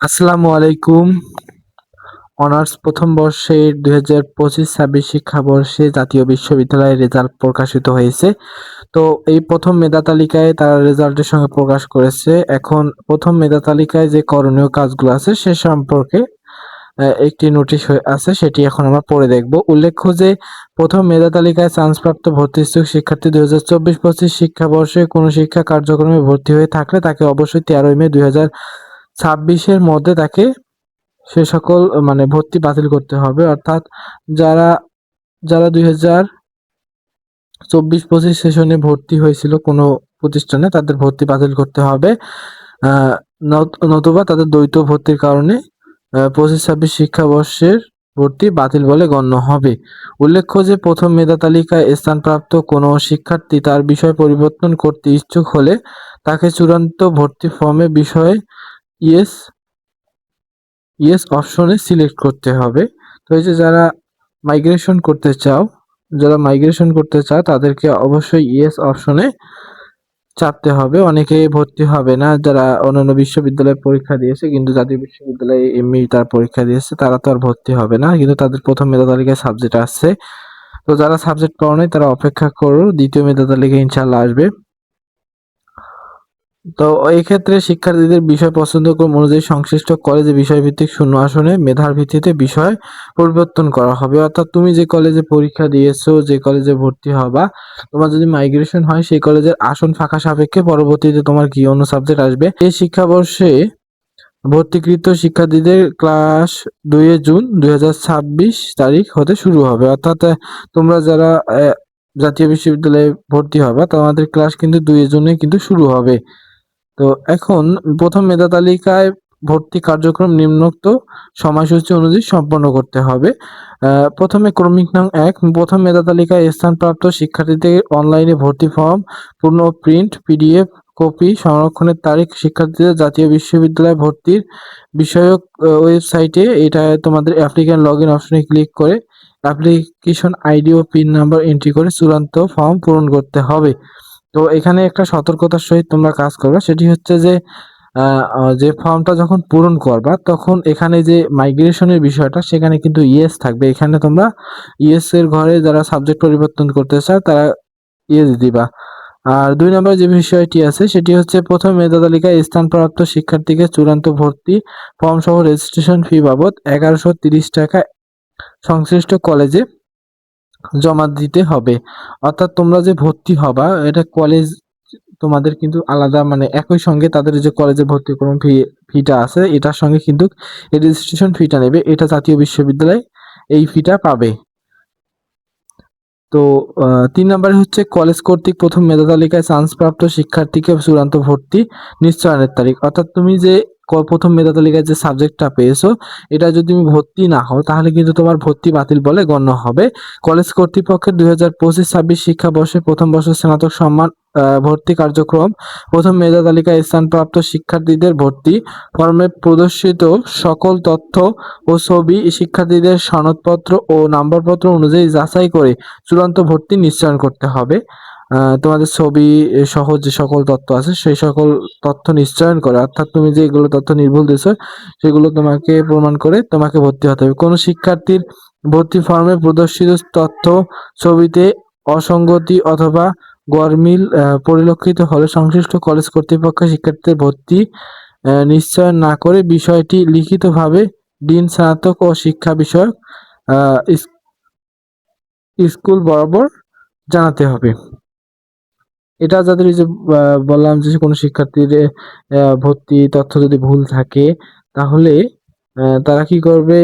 আসসালামু আলাইকুম। অনার্স প্রথম বর্ষের ২০২৫-২৬ শিক্ষাবর্ষে জাতীয় বিশ্ববিদ্যালয়ের রেজাল্ট প্রকাশিত হয়েছে। তো এই প্রথম মেধা তালিকায় তারা রেজাল্টের সঙ্গে প্রকাশ করেছে। এখন প্রথম মেধা তালিকায় যে করণীয় কাজগুলো আছে সে সম্পর্কে একটি নোটিশ আছে, সেটি এখন আমরা পড়ে দেখব। উল্লেখ্য যে প্রথম মেধা তালিকায় চান্সপ্রাপ্ত ভর্তি ইচ্ছুক শিক্ষার্থী ২০২৪-২৫ শিক্ষাবর্ষে কোনো শিক্ষা কার্যক্রমে ভর্তি হয়ে থাকলে তাকে অবশ্যই ১৩ই মে ২০২৬-এর মধ্যে তাকে সে সকল ভর্তি বাতিল করতে হবে। অর্থাৎ যারা যারা ২০২৪-২৫ সেশনে ভর্তি হয়েছিল কোনো প্রতিষ্ঠানে তাদের ভর্তি বাতিল করতে হবে। নতুবা তাদের দ্বৈত ভর্তির কারণে ২৫-২৬ শিক্ষাবর্ষের ভর্তি বাতিল বলে গণ্য হবে। উল্লেখ্য যে প্রথম মেধা তালিকায় স্থানপ্রাপ্ত কোনো শিক্ষার্থী তার বিষয় পরিবর্তন করতে ইচ্ছুক হলে তাকে চূড়ান্ত ভর্তি ফর্মে বিষয়ে ইয়েস অপশনে সিলেক্ট করতে হবে। তো এই যে যারা মাইগ্রেশন করতে চাও তাদেরকে অবশ্যই ইয়েস অপশনে চাপতে হবে। অনেকে ভর্তি হবে না যারা অন্যান্য বিশ্ববিদ্যালয়ে পরীক্ষা দিয়েছে কিন্তু জাতীয় বিশ্ববিদ্যালয়ে এমনি তার পরীক্ষা দিয়েছে, তারা তো আর ভর্তি হবে না, কিন্তু তাদের প্রথম মেধা তালিকায় সাবজেক্ট আসছে। তো যারা সাবজেক্ট পাও নাই তারা অপেক্ষা করো, দ্বিতীয় মেধা তালিকায় ইনশাল্লাহ আসবে। তো এই ক্ষেত্রে শিক্ষার্থীদের বিষয় পছন্দক্রম অনুযায়ী সংশ্লিষ্ট কলেজে বিষয়ভিত্তিক শূন্য আসনে মেধার ভিত্তিতে বিষয় পরিবর্তন করা হবে। অর্থাৎ তুমি যে কলেজে পরীক্ষা দিয়েছো, যে কলেজে ভর্তি হবা, তোমার যদি মাইগ্রেশন হয় সেই কলেজের আসন ফাঁকা সাপেক্ষে পরবর্তীতে তোমার কি অন্য সাবজেক্ট আসবে। এই শিক্ষাবর্ষে ভর্তিকৃত শিক্ষার্থীদের ক্লাস 2 জুন 2026 তারিখ হতে শুরু হবে। অর্থাৎ তোমরা যারা জাতীয় বিশ্ববিদ্যালয়ে ভর্তি হবা তোমাদের ক্লাস কিন্তু 2 জুনে কিন্তু শুরু হবে। তো এখন প্রথম মেধা তালিকায় ভর্তি কার্যক্রম নিম্নোক্ত সময়সূচি অনুযায়ী সম্পন্ন করতে হবে। প্রথমে ক্রমিক নং 1, প্রথম মেধা তালিকায় স্থানপ্রাপ্ত শিক্ষার্থীদের অনলাইনে ভর্তি ফর্ম পূর্ণ প্রিন্ট পিডিএফ কপি সংরক্ষণের তারিখ শিক্ষার্থীদের জাতীয় বিশ্ববিদ্যালয়ে ভর্তির বিষয়ক ওয়েবসাইটে, এটা তোমাদের অ্যাপ্লিক্যান্ট লগইন অপশনে ক্লিক করে অ্যাপ্লিকেশন আইডি ও পিন নাম্বার এন্ট্রি করে চূড়ান্ত ফর্ম পূরণ করতে হবে। তো এখানে একটা সতর্কতার সহিত তোমরা কাজ করবা, সেটি হচ্ছে যে যে ফর্মটা যখন পূরণ করবা তখন এখানে যে মাইগ্রেশনের বিষয়টা সেখানে কিন্তু ইয়েস থাকবে। এখানে তোমরা ইয়েস এর ঘরে যারা সাবজেক্ট পরিবর্তন করতে চাও তারা ইয়েস দিবা। আর 2 নম্বর যে বিষয়টি আছে সেটি হচ্ছে প্রথম মেধা তালিকায় স্থানপ্রাপ্ত শিক্ষার্থীকে চূড়ান্ত ভর্তি ফর্ম সহ রেজিস্ট্রেশন ফি বাবদ 1130 টাকা সংশ্লিষ্ট কলেজে জমা দিতে হবে। অর্থাৎ তোমরা যে ভর্তি হবা এটা কলেজ তোমাদের কিন্তু আলাদা, একই সঙ্গে তাদের যে কলেজে ভর্তিকরণ ফিটা আছে এটার সঙ্গে কিন্তু রেজিস্ট্রেশন ফিটা নেবে, এটা জাতীয় বিশ্ববিদ্যালয় এই ফিটা পাবে। তো 3 নম্বরে হচ্ছে কলেজ কর্তৃক প্রথম মেধা তালিকায় চান্সপ্রাপ্ত শিক্ষার্থীকে চূড়ান্ত ভর্তি নিশ্চয়নের তারিখ। অর্থাৎ তুমি যে প্রথম মেধা তালিকায় যে সাবজেক্টটা পেয়েছো এটা যদি তুমি ভর্তি না হও তাহলে কিন্তু তোমার ভর্তি বাতিল বলে গণ্য হবে। কলেজ কর্তৃপক্ষের 2025-26 শিক্ষাবর্ষে প্রথম বর্ষ স্নাতক সম্মান ভর্তি কার্যক্রম প্রথম মেধা তালিকায় স্থানপ্রাপ্ত শিক্ষার্থীদের ভর্তি ফর্মে প্রদর্শিত সকল তথ্য ও ছবি শিক্ষার্থীদের সনদপত্র ও নাম্বারপত্র অনুযায়ী যাচাই করে চূড়ান্ত ভর্তি নিশ্চয়ন করতে হবে। তোমাদের ছবি সহ যে সকল তথ্য আছে সেই সকল তথ্য নিশ্চয়ন করে, অর্থাৎ তুমি যেগুলো তথ্য নির্ভুল দিয়েছো সেগুলো তোমাকে প্রমাণ করে তোমাকে ভর্তি হতে হবে। কোনো শিক্ষার্থীর ভর্তি ফর্মে প্রদর্শিত তথ্য ছবিতে অসঙ্গতি অথবা গরমিল পরিলক্ষিত হলে সংশ্লিষ্ট কলেজ কর্তৃপক্ষ শিক্ষার্থীদের ভর্তি নিশ্চয়ন না করে বিষয়টি লিখিতভাবে ডিন স্নাতক ও শিক্ষা বিষয়ক স্কুল বরাবর জানাতে হবে। এটা যাদের এই যে বললাম যে কোনো শিক্ষার্থীর ভর্তি তথ্য যদি ভুল থাকে তাহলে তারা কি করবে,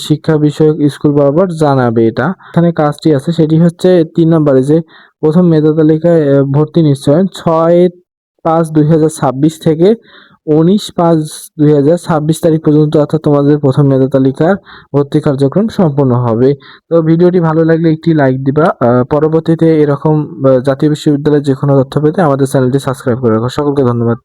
শিক্ষা বিষয়ক স্কুল বরাবর জানাবে। এটা এখানে কাজটি আছে সেটি হচ্ছে 3 নম্বরে যে প্রথম মেধা তালিকায় ভর্তি নিশ্চয়ন 6/5/2026 থেকে 19/5/2026 তারিখ পর্যন্ত, অর্থাৎ তোমাদের প্রথম মেধা তালিকার ভর্তি কার্যক্রম সম্পন্ন হবে। তো ভিডিওটি ভালো লাগলে একটি লাইক দিবা। পরবর্তীতে এরকম জাতীয় বিশ্ববিদ্যালয়ের যে কোনো তথ্য পেতে আমাদের চ্যানেলটি সাবস্ক্রাইব করে রাখো। সকলকে ধন্যবাদ।